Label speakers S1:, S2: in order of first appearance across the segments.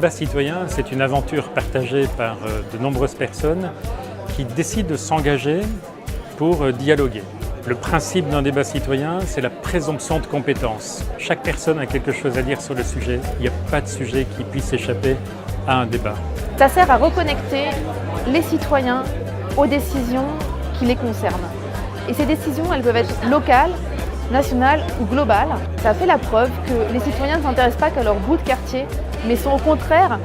S1: débat citoyen, c'est une aventure partagée par de nombreuses personnes qui décident de s'engager pour dialoguer. Le principe d'un débat citoyen, c'est la présomption de compétence. Chaque personne a quelque chose à dire sur le sujet. Il n'y a pas de sujet qui puisse échapper à un débat.
S2: Ça sert à reconnecter les citoyens aux décisions qui les concernent. Et ces décisions, elles peuvent être locales, nationales ou globales. Ça a fait la preuve que les citoyens ne s'intéressent pas qu'à leur bout de quartier, mais sont au contraire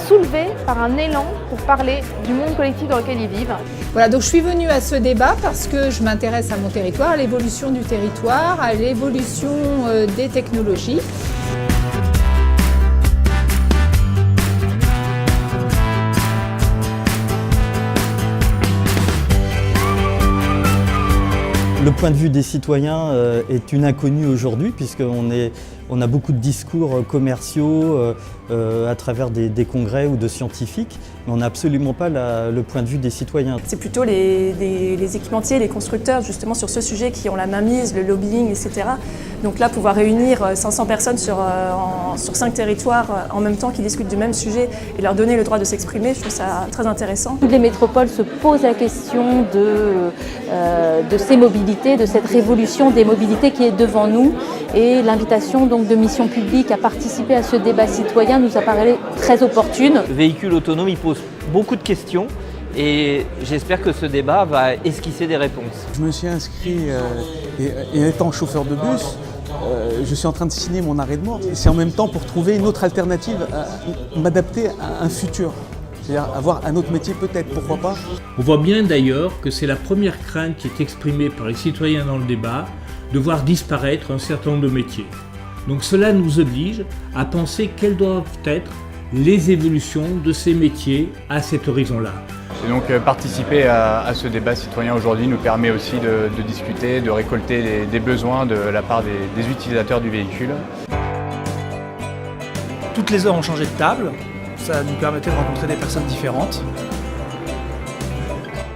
S2: soulevés par un élan pour parler du monde collectif dans lequel ils vivent.
S3: Voilà, donc je suis venue à ce débat parce que je m'intéresse à mon territoire, à l'évolution du territoire, à l'évolution des technologies.
S4: Le point de vue des citoyens est une inconnue aujourd'hui puisqu'on a beaucoup de discours commerciaux à travers des congrès ou de scientifiques, mais on n'a absolument pas le point de vue des citoyens.
S5: C'est plutôt les équipementiers, les constructeurs justement sur ce sujet qui ont la main mise, le lobbying, etc. Donc là, pouvoir réunir 500 personnes sur 5 territoires en même temps qui discutent du même sujet et leur donner le droit de s'exprimer, je trouve ça très intéressant.
S6: Toutes les métropoles se posent la question de ces mobilités, de cette révolution des mobilités qui est devant nous. Et l'invitation donc de Mission Publique à participer à ce débat citoyen nous apparaît très opportune.
S7: Le véhicule autonome, il pose beaucoup de questions et j'espère que ce débat va esquisser des réponses.
S8: Je me suis inscrit et étant chauffeur de bus, je suis en train de signer mon arrêt de mort. C'est en même temps pour trouver une autre alternative, m'adapter à un futur. C'est-à-dire avoir un autre métier peut-être, pourquoi pas.
S9: On voit bien d'ailleurs que c'est la première crainte qui est exprimée par les citoyens dans le débat, de voir disparaître un certain nombre de métiers. Donc cela nous oblige à penser quelles doivent être les évolutions de ces métiers à cet horizon-là.
S10: Et donc participer à ce débat citoyen aujourd'hui nous permet aussi de discuter, de récolter des besoins de la part des utilisateurs du véhicule.
S11: Toutes les heures on changeait de table, ça nous permettait de rencontrer des personnes différentes.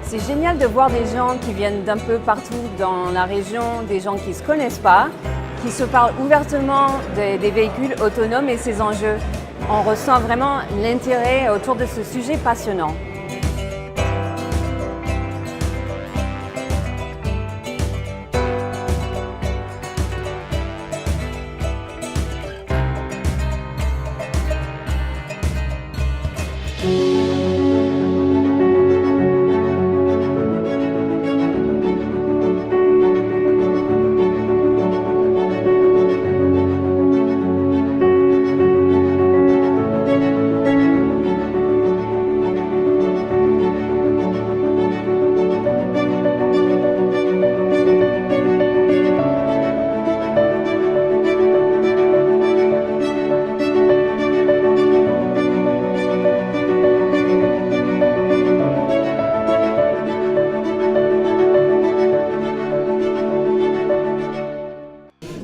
S12: C'est génial de voir des gens qui viennent d'un peu partout dans la région, des gens qui ne se connaissent pas, qui se parlent ouvertement des véhicules autonomes et ses enjeux. On ressent vraiment l'intérêt autour de ce sujet passionnant.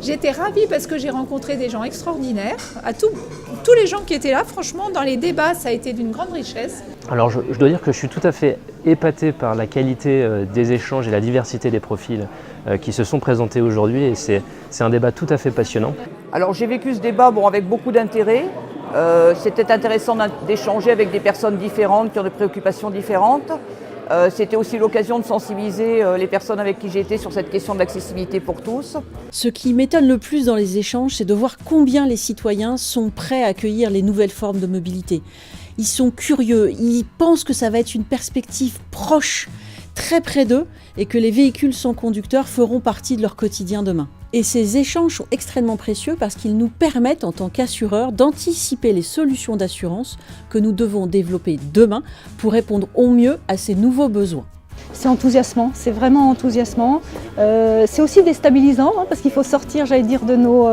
S3: J'étais ravie parce que j'ai rencontré des gens extraordinaires. Tous les gens qui étaient là, franchement, dans les débats, ça a été d'une grande richesse.
S13: Alors je dois dire que je suis tout à fait épaté par la qualité des échanges et la diversité des profils qui se sont présentés aujourd'hui et c'est un débat tout à fait passionnant.
S14: Alors j'ai vécu ce débat avec beaucoup d'intérêt. C'était intéressant d'échanger avec des personnes différentes qui ont des préoccupations différentes. C'était aussi l'occasion de sensibiliser les personnes avec qui j'étais sur cette question de l'accessibilité pour tous.
S15: Ce qui m'étonne le plus dans les échanges, c'est de voir combien les citoyens sont prêts à accueillir les nouvelles formes de mobilité. Ils sont curieux, ils pensent que ça va être une perspective proche, très près d'eux, et que les véhicules sans conducteur feront partie de leur quotidien demain. Et ces échanges sont extrêmement précieux parce qu'ils nous permettent, en tant qu'assureurs, d'anticiper les solutions d'assurance que nous devons développer demain pour répondre au mieux à ces nouveaux besoins.
S16: C'est enthousiasmant, c'est vraiment enthousiasmant. C'est aussi déstabilisant parce qu'il faut sortir, j'allais dire, de nos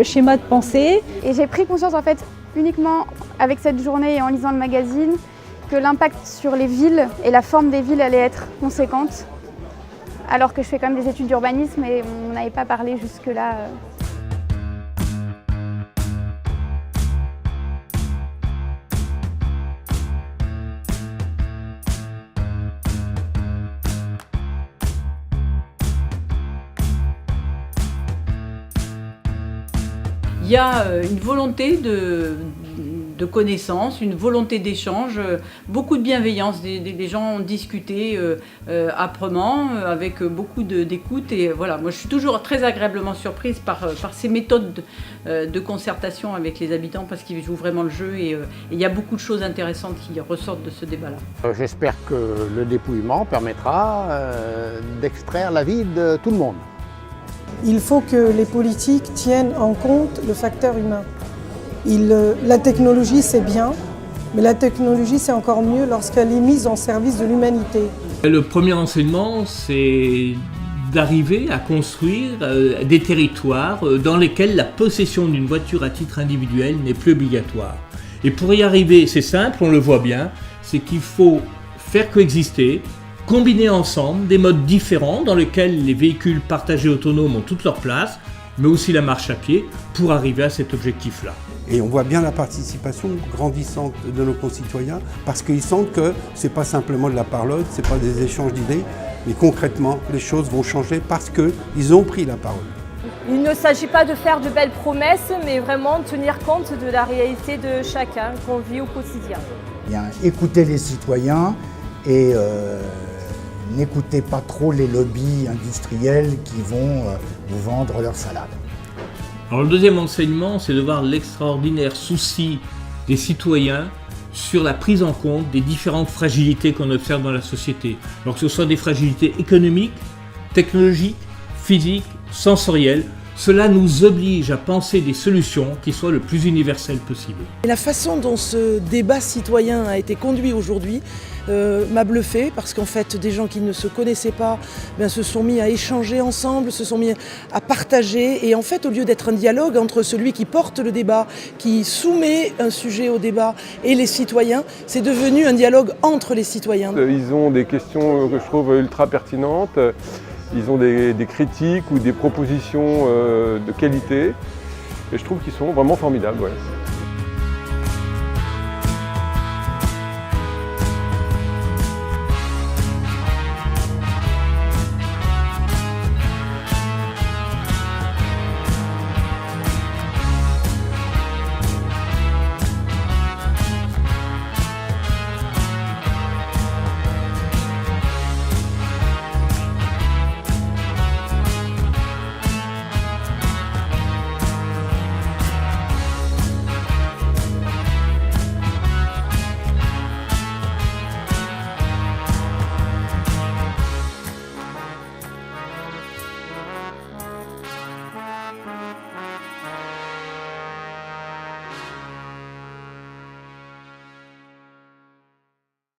S16: schémas de pensée.
S17: Et j'ai pris conscience en fait uniquement avec cette journée et en lisant le magazine que l'impact sur les villes et la forme des villes allait être conséquente. Alors que je fais quand même des études d'urbanisme et on n'avait pas parlé jusque-là.
S18: Il y a une volonté de connaissances, une volonté d'échange, beaucoup de bienveillance. Des gens ont discuté âprement, avec beaucoup d'écoute. Et voilà, moi je suis toujours très agréablement surprise par ces méthodes de concertation avec les habitants parce qu'ils jouent vraiment le jeu et il y a beaucoup de choses intéressantes qui ressortent de ce débat-là.
S19: J'espère que le dépouillement permettra d'extraire l'avis de tout le monde.
S20: Il faut que les politiques tiennent en compte le facteur humain. La technologie c'est bien, mais la technologie c'est encore mieux lorsqu'elle est mise en service de l'humanité.
S9: Le premier enseignement, c'est d'arriver à construire des territoires dans lesquels la possession d'une voiture à titre individuel n'est plus obligatoire. Et pour y arriver, c'est simple, on le voit bien, c'est qu'il faut faire coexister, combiner ensemble des modes différents dans lesquels les véhicules partagés autonomes ont toute leur place, mais aussi la marche à pied, pour arriver à cet objectif-là.
S21: Et on voit bien la participation grandissante de nos concitoyens, parce qu'ils sentent que ce n'est pas simplement de la parole, ce n'est pas des échanges d'idées, mais concrètement, les choses vont changer parce qu'ils ont pris la parole.
S22: Il ne s'agit pas de faire de belles promesses, mais vraiment de tenir compte de la réalité de chacun qu'on vit au quotidien.
S23: Bien, écoutez les citoyens et n'écoutez pas trop les lobbies industriels qui vont vous vendre leur salade.
S9: Alors le deuxième enseignement, c'est de voir l'extraordinaire souci des citoyens sur la prise en compte des différentes fragilités qu'on observe dans la société. Alors que ce soit des fragilités économiques, technologiques, physiques, sensorielles, cela nous oblige à penser des solutions qui soient le plus universelles possible.
S24: Et la façon dont ce débat citoyen a été conduit aujourd'hui m'a bluffé parce qu'en fait des gens qui ne se connaissaient pas se sont mis à échanger ensemble, se sont mis à partager et en fait au lieu d'être un dialogue entre celui qui porte le débat, qui soumet un sujet au débat et les citoyens, c'est devenu un dialogue entre les citoyens.
S25: Ils ont des questions que je trouve ultra pertinentes. Ils ont des critiques ou des propositions de qualité et je trouve qu'ils sont vraiment formidables. Ouais.